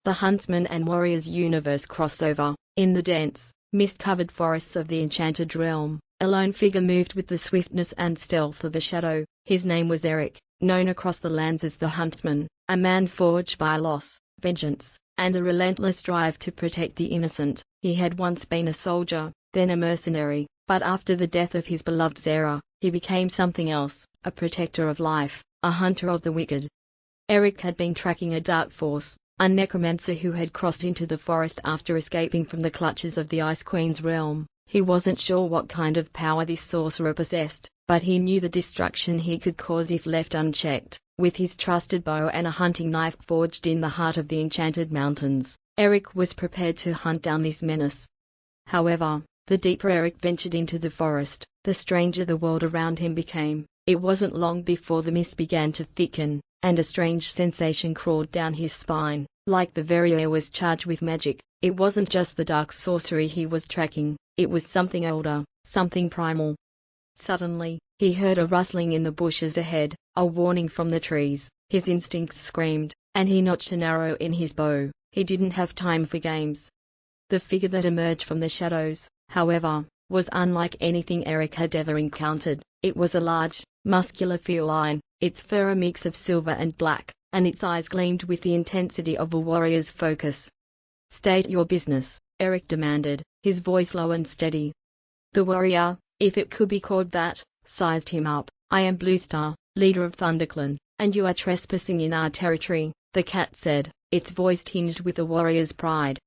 The Huntsman and Warriors Universe Crossover. In the dense, mist-covered forests of the Enchanted Realm, a lone figure moved with the swiftness and stealth of a shadow. His name was Eric, known across the lands as the Huntsman, a man forged by loss, vengeance, and a relentless drive to protect the innocent. He had once been a soldier, then a mercenary, but after the death of his beloved Zara, he became something else, a protector of life, a hunter of the wicked. Eric had been tracking a dark force, a necromancer who had crossed into the forest after escaping from the clutches of the Ice Queen's realm. He wasn't sure what kind of power this sorcerer possessed, but he knew the destruction he could cause if left unchecked. With his trusted bow and a hunting knife forged in the heart of the Enchanted Mountains, Eric was prepared to hunt down this menace. However, the deeper Eric ventured into the forest, the stranger the world around him became. It wasn't long before the mist began to thicken, and a strange sensation crawled down his spine, like the very air was charged with magic. It wasn't just the dark sorcery he was tracking, it was something older, something primal. Suddenly, he heard a rustling in the bushes ahead, a warning from the trees. His instincts screamed, and he notched an arrow in his bow. He didn't have time for games. The figure that emerged from the shadows, however, was unlike anything Eric had ever encountered. It was a large, muscular feline, its fur a mix of silver and black, and its eyes gleamed with the intensity of a warrior's focus. "State your business," Eric demanded, his voice low and steady. The warrior, if it could be called that, sized him up. "I am Bluestar, leader of ThunderClan, and you are trespassing in our territory," the cat said, its voice tinged with a warrior's pride.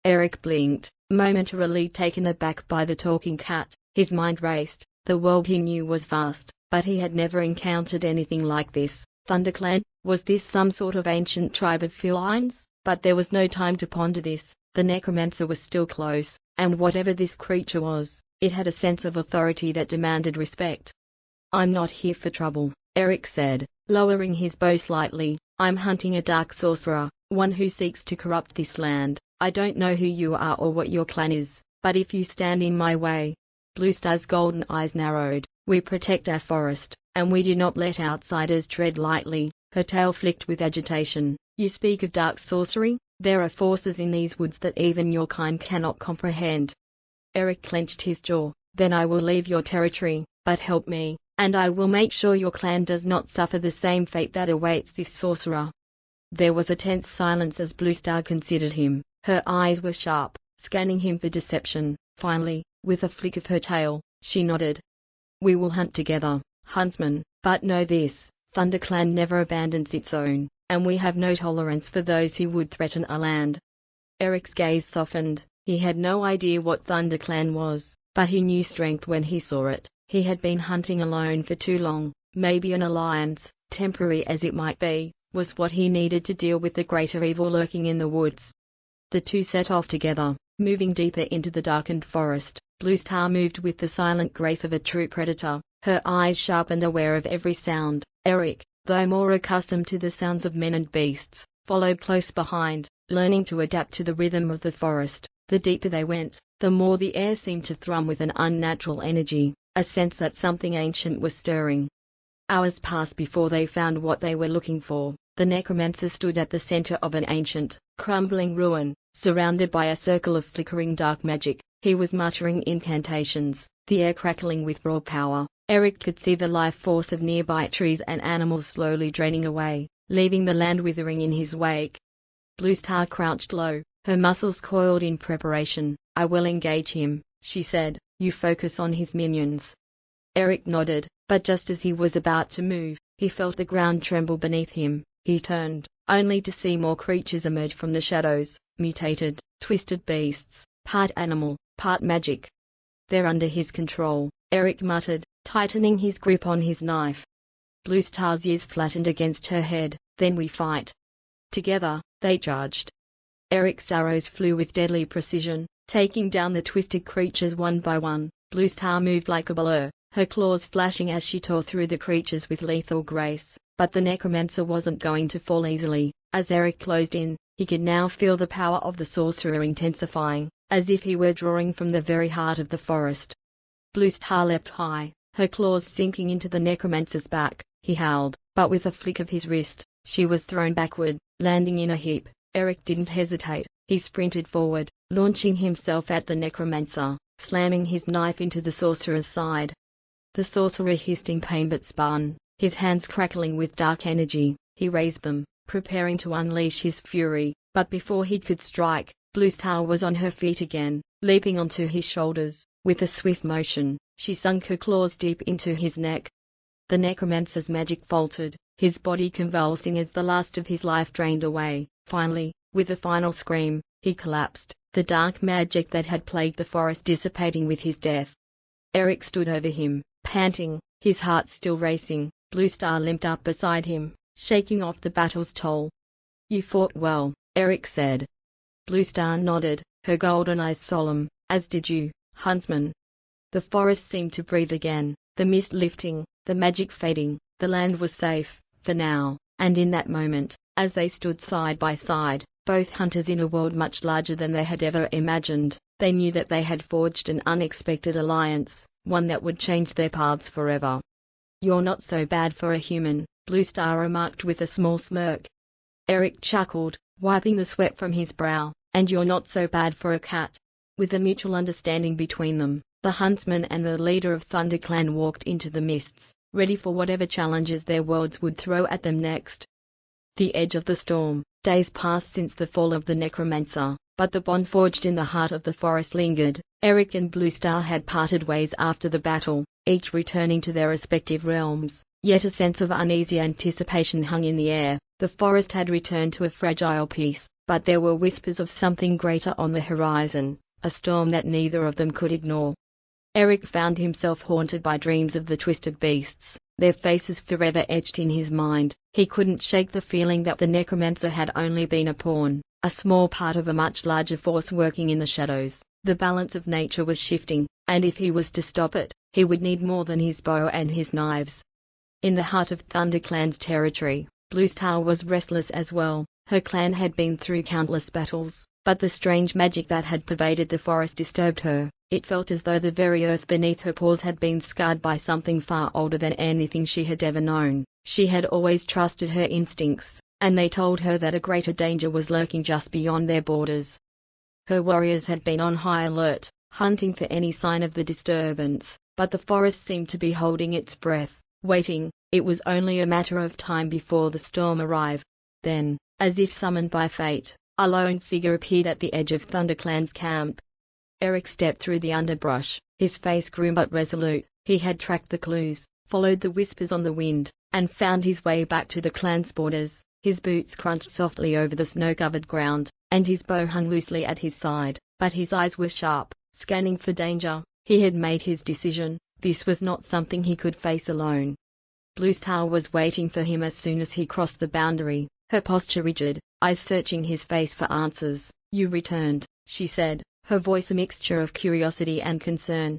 Eric blinked, momentarily taken aback by the talking cat. His mind raced. The world he knew was vast, but he had never encountered anything like this. ThunderClan? Was this some sort of ancient tribe of felines? But there was no time to ponder this. The necromancer was still close, and whatever this creature was, it had a sense of authority that demanded respect. "I'm not here for trouble," Eric said, lowering his bow slightly. "I'm hunting a dark sorcerer, one who seeks to corrupt this land. I don't know who you are or what your clan is, but if you stand in my way..." Bluestar's golden eyes narrowed. "We protect our forest, and we do not let outsiders tread lightly." Her tail flicked with agitation. "You speak of dark sorcery? There are forces in these woods that even your kind cannot comprehend." Eric clenched his jaw. "Then I will leave your territory, but help me, and I will make sure your clan does not suffer the same fate that awaits this sorcerer." There was a tense silence as Bluestar considered him. Her eyes were sharp, scanning him for deception. Finally, with a flick of her tail, she nodded. "We will hunt together, Huntsman, but know this, ThunderClan never abandons its own, and we have no tolerance for those who would threaten our land." Eric's gaze softened. He had no idea what ThunderClan was, but he knew strength when he saw it. He had been hunting alone for too long. Maybe an alliance, temporary as it might be, was what he needed to deal with the greater evil lurking in the woods. The two set off together, moving deeper into the darkened forest. Bluestar moved with the silent grace of a true predator, her eyes sharp and aware of every sound. Eric, though more accustomed to the sounds of men and beasts, followed close behind, learning to adapt to the rhythm of the forest. The deeper they went, the more the air seemed to thrum with an unnatural energy, a sense that something ancient was stirring. Hours passed before they found what they were looking for. The necromancer stood at the center of an ancient, crumbling ruin, surrounded by a circle of flickering dark magic. He was muttering incantations, the air crackling with raw power. Eric could see the life force of nearby trees and animals slowly draining away, leaving the land withering in his wake. Bluestar crouched low, her muscles coiled in preparation. "I will engage him," she said. "You focus on his minions." Eric nodded, but just as he was about to move, he felt the ground tremble beneath him. He turned, only to see more creatures emerge from the shadows, mutated, twisted beasts, part animal, part magic. "They're under his control," Eric muttered, tightening his grip on his knife. Bluestar's ears flattened against her head. "Then we fight." Together, they charged. Eric's arrows flew with deadly precision, taking down the twisted creatures one by one. Bluestar moved like a blur, her claws flashing as she tore through the creatures with lethal grace. But the necromancer wasn't going to fall easily. As Eric closed in, he could now feel the power of the sorcerer intensifying, as if he were drawing from the very heart of the forest. Bluestar leapt high, her claws sinking into the necromancer's back. He howled, but with a flick of his wrist, she was thrown backward, landing in a heap. Eric didn't hesitate. He sprinted forward, launching himself at the necromancer, slamming his knife into the sorcerer's side. The sorcerer hissed in pain but spun, his hands crackling with dark energy. He raised them, preparing to unleash his fury, but before he could strike, Bluestar was on her feet again, leaping onto his shoulders. With a swift motion, she sunk her claws deep into his neck. The necromancer's magic faltered, his body convulsing as the last of his life drained away. Finally, with a final scream, he collapsed, the dark magic that had plagued the forest dissipating with his death. Eric stood over him, panting, his heart still racing. Bluestar limped up beside him, shaking off the battle's toll. "You fought well," Eric said. Bluestar nodded, her golden eyes solemn. "As did you, Huntsman." The forest seemed to breathe again, the mist lifting, the magic fading. The land was safe, for now, and in that moment, as they stood side by side, both hunters in a world much larger than they had ever imagined, they knew that they had forged an unexpected alliance, one that would change their paths forever. "You're not so bad for a human," Bluestar remarked with a small smirk. Eric chuckled, wiping the sweat from his brow. "And you're not so bad for a cat." With a mutual understanding between them, the huntsman and the leader of ThunderClan walked into the mists, ready for whatever challenges their worlds would throw at them next. The edge of the storm. Days passed since the fall of the necromancer, but the bond forged in the heart of the forest lingered. Eric and Bluestar had parted ways after the battle, each returning to their respective realms, yet a sense of uneasy anticipation hung in the air. The forest had returned to a fragile peace, but there were whispers of something greater on the horizon, a storm that neither of them could ignore. Eric found himself haunted by dreams of the twisted beasts, their faces forever etched in his mind. He couldn't shake the feeling that the necromancer had only been a pawn, a small part of a much larger force working in the shadows. The balance of nature was shifting, and if he was to stop it, he would need more than his bow and his knives. In the heart of ThunderClan's territory, Bluestar was restless as well. Her clan had been through countless battles, but the strange magic that had pervaded the forest disturbed her. It felt as though the very earth beneath her paws had been scarred by something far older than anything she had ever known. She had always trusted her instincts, and they told her that a greater danger was lurking just beyond their borders. Her warriors had been on high alert, hunting for any sign of the disturbance, but the forest seemed to be holding its breath, waiting. It was only a matter of time before the storm arrived. Then, as if summoned by fate, a lone figure appeared at the edge of ThunderClan's camp. Eric stepped through the underbrush, his face grim but resolute. He had tracked the clues, followed the whispers on the wind, and found his way back to the clan's borders. His boots crunched softly over the snow-covered ground, and his bow hung loosely at his side, but his eyes were sharp, scanning for danger. He had made his decision. This was not something he could face alone. Bluestar was waiting for him as soon as he crossed the boundary, her posture rigid, eyes searching his face for answers. "You returned," she said, her voice a mixture of curiosity and concern.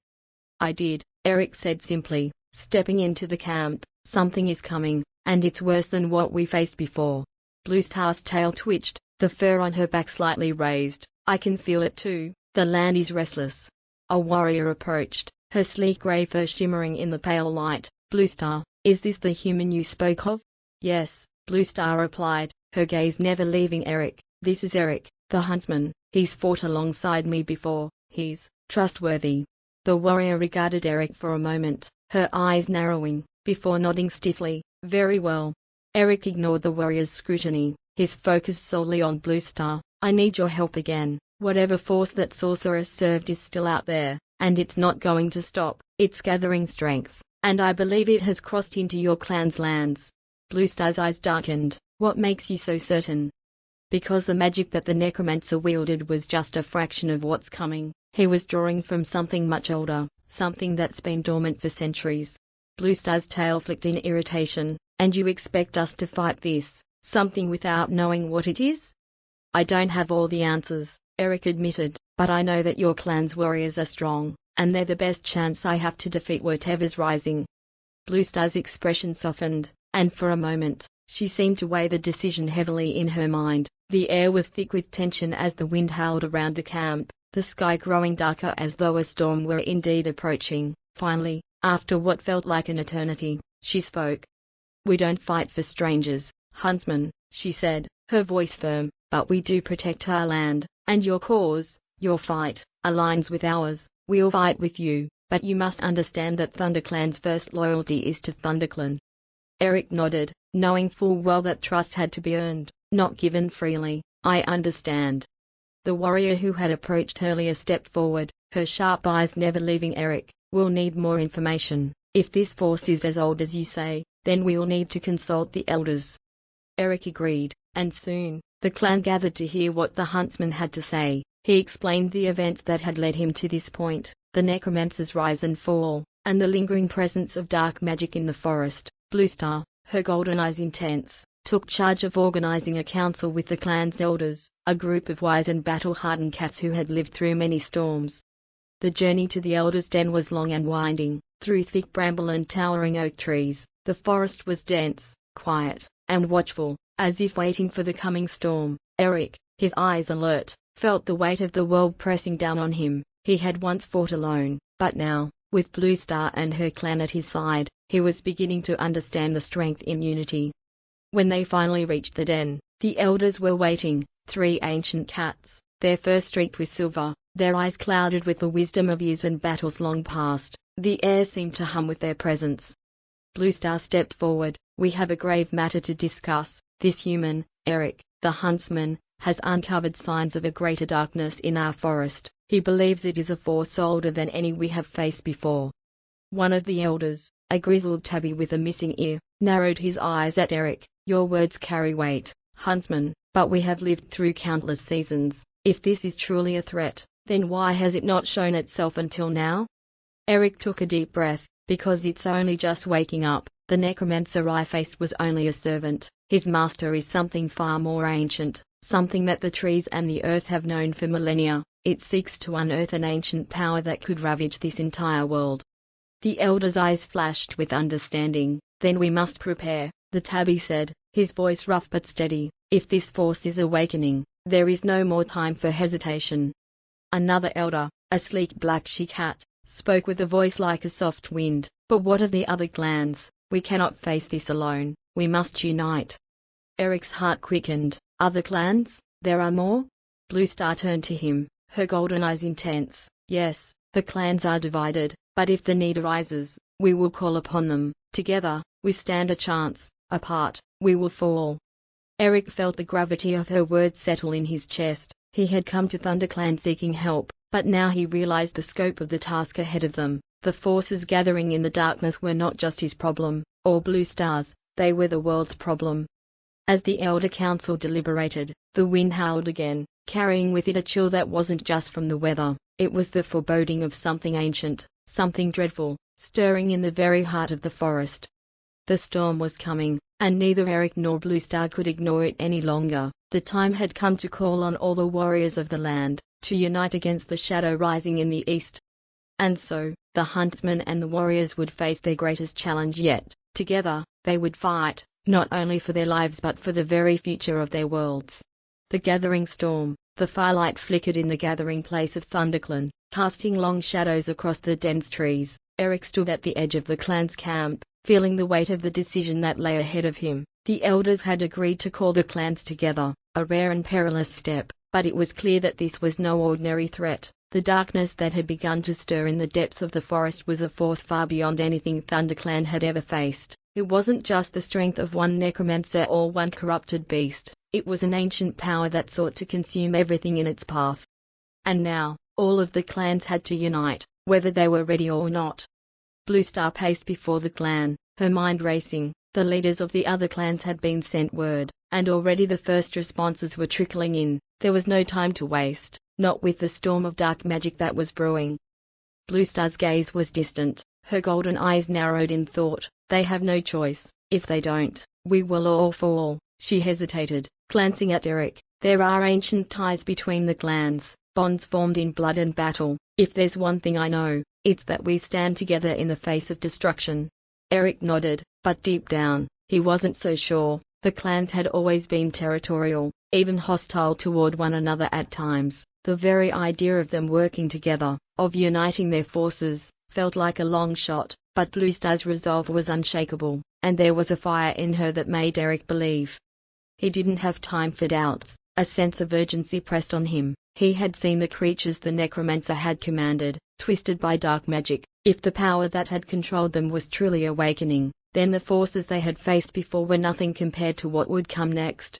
"I did," Eric said simply, stepping into the camp. "Something is coming, and it's worse than what we faced before." Bluestar's tail twitched, the fur on her back slightly raised. "I can feel it too. The land is restless." A warrior approached, her sleek grey fur shimmering in the pale light. "Bluestar, is this the human you spoke of?" "Yes," Bluestar replied, her gaze never leaving Eric. "This is Eric, the huntsman. He's fought alongside me before. He's trustworthy." The warrior regarded Eric for a moment, her eyes narrowing, before nodding stiffly. "Very well." Eric ignored the warrior's scrutiny, his focus solely on Bluestar. "I need your help again. Whatever force that sorcerer served is still out there, and it's not going to stop. It's gathering strength, and I believe it has crossed into your clan's lands." Bluestar's eyes darkened. "What makes you so certain?" "Because the magic that the necromancer wielded was just a fraction of what's coming. He was drawing from something much older, something that's been dormant for centuries." Bluestar's tail flicked in irritation. "And you expect us to fight this something without knowing what it is?" "I don't have all the answers," Eric admitted, "but I know that your clan's warriors are strong, and they're the best chance I have to defeat whatever's rising." Bluestar's expression softened, and for a moment, she seemed to weigh the decision heavily in her mind. The air was thick with tension as the wind howled around the camp, the sky growing darker as though a storm were indeed approaching. Finally, after what felt like an eternity, she spoke. "We don't fight for strangers, Huntsman," she said, her voice firm, but we do protect our land, and your cause, your fight, aligns with ours. We'll fight with you, but you must understand that ThunderClan's first loyalty is to ThunderClan." Eric nodded, knowing full well that trust had to be earned, not given freely. "I understand." The warrior who had approached earlier stepped forward, her sharp eyes never leaving Eric. "We'll need more information. If this force is as old as you say, then we'll need to consult the elders." Eric agreed, and soon, the clan gathered to hear what the huntsman had to say. He explained the events that had led him to this point, the necromancer's rise and fall, and the lingering presence of dark magic in the forest. Bluestar, her golden eyes intense, took charge of organizing a council with the clan's elders, a group of wise and battle-hardened cats who had lived through many storms. The journey to the elders' den was long and winding, through thick bramble and towering oak trees. The forest was dense, quiet, and watchful, as if waiting for the coming storm. Eric, his eyes alert, felt the weight of the world pressing down on him. He had once fought alone, but now, with Bluestar and her clan at his side, he was beginning to understand the strength in unity. When they finally reached the den, the elders were waiting, 3 ancient cats, their fur streaked with silver, their eyes clouded with the wisdom of years and battles long past. The air seemed to hum with their presence. Bluestar stepped forward. "We have a grave matter to discuss. This human, Eric, the huntsman, has uncovered signs of a greater darkness in our forest. He believes it is a force older than any we have faced before." One of the elders, a grizzled tabby with a missing ear, narrowed his eyes at Eric. "Your words carry weight, huntsman, but we have lived through countless seasons. If this is truly a threat, then why has it not shown itself until now?" Eric took a deep breath. "Because it's only just waking up. The necromancer I faced was only a servant. His master is something far more ancient, something that the trees and the earth have known for millennia. It seeks to unearth an ancient power that could ravage this entire world." The elder's eyes flashed with understanding. "Then we must prepare," the tabby said, his voice rough but steady. "If this force is awakening, there is no more time for hesitation." Another elder, a sleek black she-cat, spoke with a voice like a soft wind. "But what of the other clans? We cannot face this alone. We must unite." Eric's heart quickened. "Other clans? There are more?" Bluestar turned to him, her golden eyes intense. "Yes, the clans are divided, but if the need arises, we will call upon them. Together, we stand a chance. Apart, we will fall." Eric felt the gravity of her words settle in his chest. He had come to ThunderClan seeking help, but now he realized the scope of the task ahead of them. The forces gathering in the darkness were not just his problem, or Bluestar's, they were the world's problem. As the Elder Council deliberated, the wind howled again, carrying with it a chill that wasn't just from the weather. It was the foreboding of something ancient, something dreadful, stirring in the very heart of the forest. The storm was coming, and neither Eric nor Bluestar could ignore it any longer. The time had come to call on all the warriors of the land, to unite against the shadow rising in the east. And so, the huntsmen and the warriors would face their greatest challenge yet. Together, they would fight, not only for their lives but for the very future of their worlds. The gathering storm, the firelight flickered in the gathering place of ThunderClan, casting long shadows across the dense trees. Eric stood at the edge of the clan's camp, feeling the weight of the decision that lay ahead of him. The elders had agreed to call the clans together, a rare and perilous step, but it was clear that this was no ordinary threat. The darkness that had begun to stir in the depths of the forest was a force far beyond anything ThunderClan had ever faced. It wasn't just the strength of one necromancer or one corrupted beast. It was an ancient power that sought to consume everything in its path. And now, all of the clans had to unite, whether they were ready or not. Bluestar paced before the clan, her mind racing. The leaders of the other clans had been sent word, and already the first responses were trickling in. There was no time to waste, not with the storm of dark magic that was brewing. Bluestar's gaze was distant, her golden eyes narrowed in thought. "They have no choice. If they don't, we will all fall." She hesitated, glancing at Eric. "There are ancient ties between the clans, bonds formed in blood and battle. If there's one thing I know, it's that we stand together in the face of destruction." Eric nodded, but deep down, he wasn't so sure. The clans had always been territorial, even hostile toward one another at times. The very idea of them working together, of uniting their forces, felt like a long shot, but Bluestar's resolve was unshakable, and there was a fire in her that made Eric believe. He didn't have time for doubts. A sense of urgency pressed on him. He had seen the creatures the necromancer had commanded, twisted by dark magic. If the power that had controlled them was truly awakening, then the forces they had faced before were nothing compared to what would come next.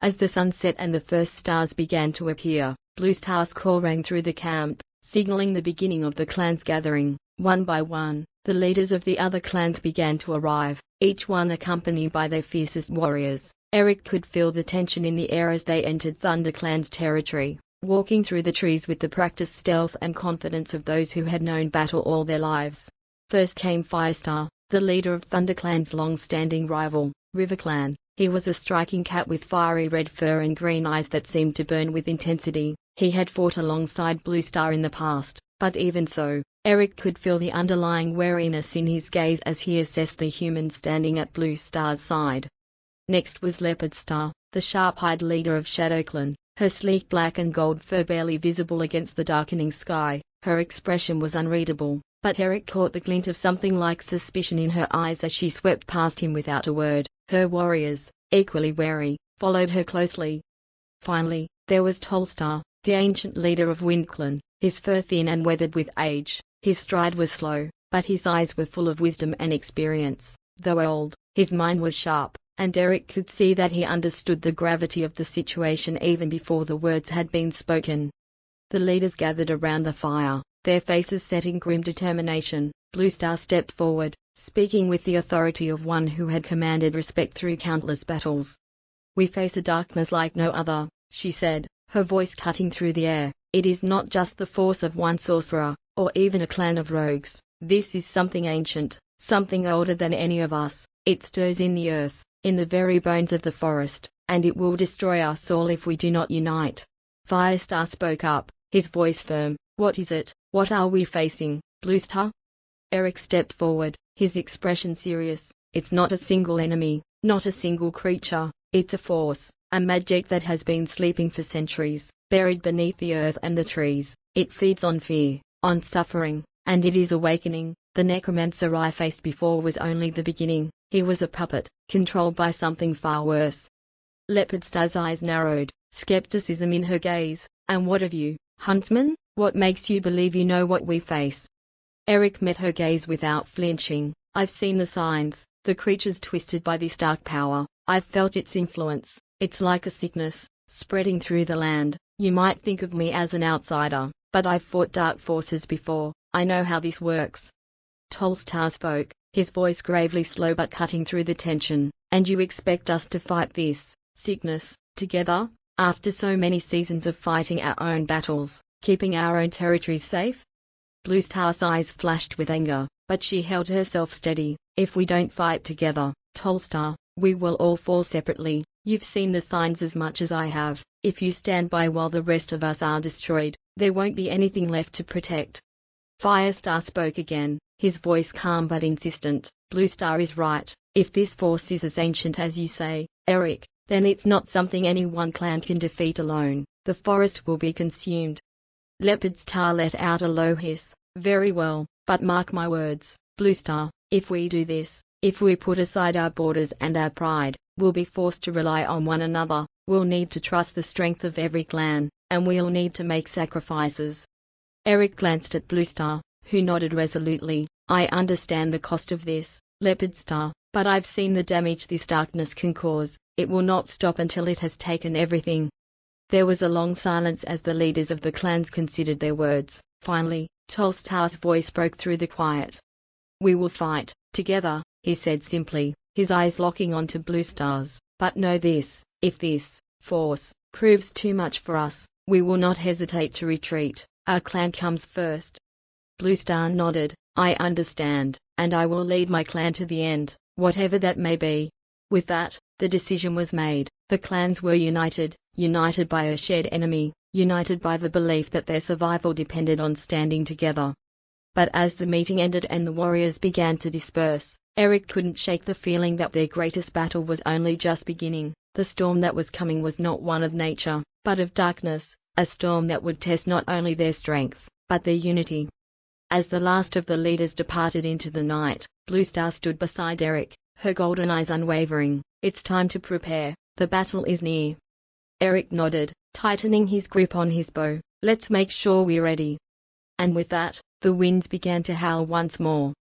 As the sun set and the first stars began to appear, Blue Star's call rang through the camp, signaling the beginning of the clan's gathering. One by one, the leaders of the other clans began to arrive, each one accompanied by their fiercest warriors. Eric could feel the tension in the air as they entered ThunderClan's territory, walking through the trees with the practiced stealth and confidence of those who had known battle all their lives. First came Firestar, the leader of ThunderClan's long-standing rival, RiverClan. He was a striking cat with fiery red fur and green eyes that seemed to burn with intensity. He had fought alongside Blue Star in the past, but even so, Eric could feel the underlying wariness in his gaze as he assessed the human standing at Blue Star's side. Next was Leopard Star, the sharp-eyed leader of ShadowClan, her sleek black and gold fur barely visible against the darkening sky. Her expression was unreadable, but Eric caught the glint of something like suspicion in her eyes as she swept past him without a word. Her warriors, equally wary, followed her closely. Finally, there was Tolstar, the ancient leader of WindClan, his fur thin and weathered with age. His stride was slow, but his eyes were full of wisdom and experience. Though old, his mind was sharp, and Eric could see that he understood the gravity of the situation even before the words had been spoken. The leaders gathered around the fire, their faces set in grim determination. Blue Star stepped forward, speaking with the authority of one who had commanded respect through countless battles. "We face a darkness like no other," she said, her voice cutting through the air. "It is not just the force of one sorcerer, or even a clan of rogues. This is something ancient, something older than any of us. It stirs in the earth, in the very bones of the forest, and it will destroy us all if we do not unite." Firestar spoke up, his voice firm. "What is it? What are we facing, Blue Star?" Eric stepped forward, his expression serious. "It's not a single enemy, not a single creature. It's a force, a magic that has been sleeping for centuries, buried beneath the earth and the trees. It feeds on fear, on suffering, and it is awakening." The necromancer I faced before was only the beginning. He was a puppet, controlled by something far worse. Leopard Star's eyes narrowed, skepticism in her gaze. "And what of you, Huntsman? What makes you believe you know what we face?" Eric met her gaze without flinching. "I've seen the signs, the creatures twisted by this dark power. I've felt its influence. It's like a sickness, spreading through the land. You might think of me as an outsider, but I've fought dark forces before. I know how this works." Tolstar spoke, his voice gravely slow but cutting through the tension. "And you expect us to fight this sickness together, after so many seasons of fighting our own battles, keeping our own territories safe?" Blue Star's eyes flashed with anger, but she held herself steady. "If we don't fight together, Tolstar, we will all fall separately. You've seen the signs as much as I have. If you stand by while the rest of us are destroyed, there won't be anything left to protect." Firestar spoke again, his voice calm but insistent. "Blue Star is right. If this force is as ancient as you say, Eric, then it's not something any one clan can defeat alone. The forest will be consumed." Leopard Star let out a low hiss. "Very well, but mark my words, Blue Star, if we do this, if we put aside our borders and our pride, we'll be forced to rely on one another. We'll need to trust the strength of every clan, and we'll need to make sacrifices." Eric glanced at Blue Star, who nodded resolutely. "I understand the cost of this, Leopard Star, but I've seen the damage this darkness can cause. It will not stop until it has taken everything." There was a long silence as the leaders of the clans considered their words. Finally, Tolstar's voice broke through the quiet. "We will fight together," he said simply, his eyes locking onto Blue Star's. "But know this, if this force proves too much for us, we will not hesitate to retreat. Our clan comes first." Blue Star nodded. "I understand, and I will lead my clan to the end, whatever that may be." With that, the decision was made. The clans were united by a shared enemy, united by the belief that their survival depended on standing together. But as the meeting ended and the warriors began to disperse, Eric couldn't shake the feeling that their greatest battle was only just beginning. The storm that was coming was not one of nature, but of darkness, a storm that would test not only their strength, but their unity. As the last of the leaders departed into the night, Blue Star stood beside Eric, her golden eyes unwavering. "It's time to prepare. The battle is near." Eric nodded, tightening his grip on his bow. Let's make sure we're ready. And with that, the winds began to howl once more.